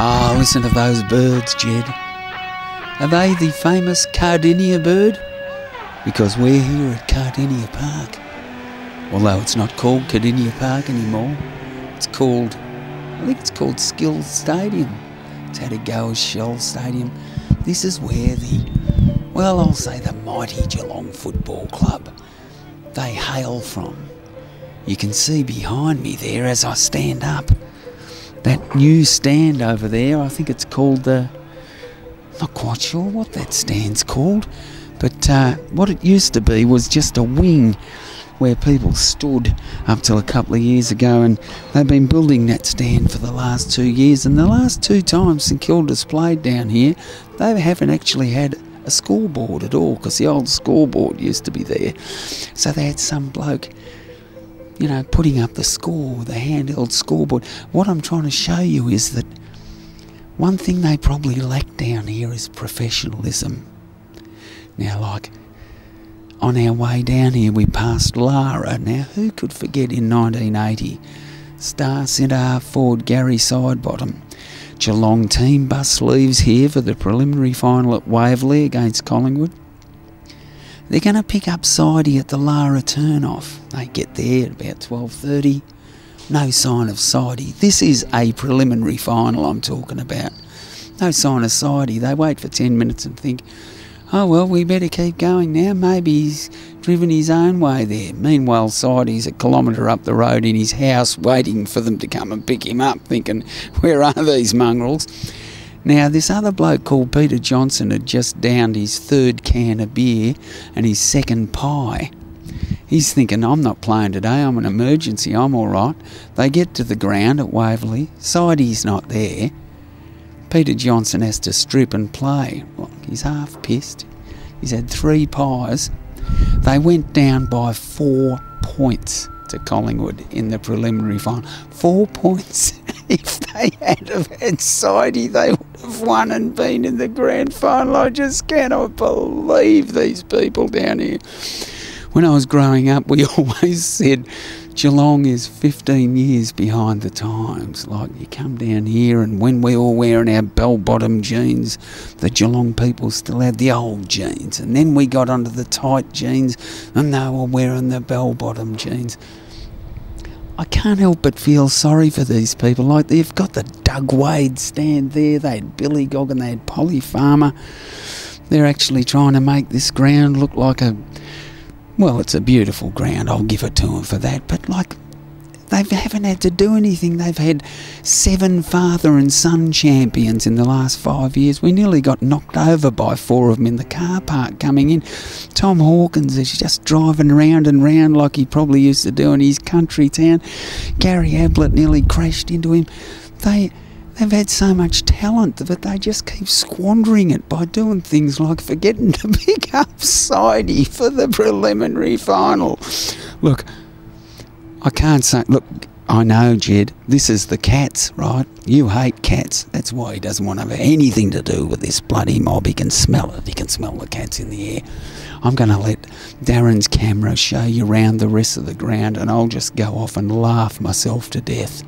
Ah, listen to those birds, Jed. Are they the famous Cardinia bird? Because we're here at Cardinia Park. Although it's not called Cardinia Park anymore. It's called, I think it's called Skills Stadium. It's had a go as Shell Stadium. This is where I'll say the mighty Geelong Football Club, they hail from. You can see behind me there as I stand up, that new stand over there, I think it's called not quite sure what that stand's called, but what it used to be was just a wing where people stood up till a couple of years ago, and they've been building that stand for the last 2 years, and the last 2 times St Kilda's played down here, they haven't actually had a scoreboard at all, because the old scoreboard used to be there. So they had some bloke, you know, putting up the score with a handheld scoreboard. What I'm trying to show you is that one thing they probably lack down here is professionalism. Now, like, on our way down here we passed Lara. Now, who could forget in 1980? Star centre half forward Gary Sidebottom. Geelong team bus leaves here for the preliminary final at Waverley against Collingwood. They're going to pick up Sidey at the Lara turn-off. They get there at about 12:30. No sign of Sidey. This is a preliminary final I'm talking about. No sign of Sidey. They wait for 10 minutes and think, oh well, we better keep going now. Maybe he's driven his own way there. Meanwhile, Sidey's a kilometre up the road in his house waiting for them to come and pick him up, thinking, where are these mongrels? Now, this other bloke called Peter Johnson had just downed his 3rd can of beer and his 2nd pie. He's thinking, I'm not playing today, I'm an emergency, I'm all right. They get to the ground at Waverley. Sidey's not there. Peter Johnson has to strip and play. Well, he's half pissed. He's had 3 pies. They went down by 4 points to Collingwood in the preliminary final. 4 points. If they had have had Sidey, they would have won and been in the grand final. I just cannot believe these people down here. When I was growing up, we always said Geelong is 15 years behind the times. Like, you come down here and when we were wearing our bell-bottom jeans, the Geelong people still had the old jeans. And then we got onto the tight jeans and they were wearing the bell-bottom jeans. I can't help but feel sorry for these people. Like, they've got the Doug Wade stand there, they had Billy Goggin, they had Polly Farmer. They're actually trying to make this ground look like well, it's a beautiful ground, I'll give it to them for that, but like, they haven't had to do anything. They've had 7 father and son champions in the last 5 years. We nearly got knocked over by 4 of them in the car park coming in. Tom Hawkins is just driving round and round like he probably used to do in his country town. Gary Ablett nearly crashed into him. They've had so much talent, but they just keep squandering it by doing things like forgetting to pick up Sidey for the preliminary final. Look, I can't say... Look, I know, Jed, this is the Cats, right? You hate cats. That's why he doesn't want to have anything to do with this bloody mob. He can smell it. He can smell the cats in the air. I'm going to let Darren's camera show you around the rest of the ground, and I'll just go off and laugh myself to death.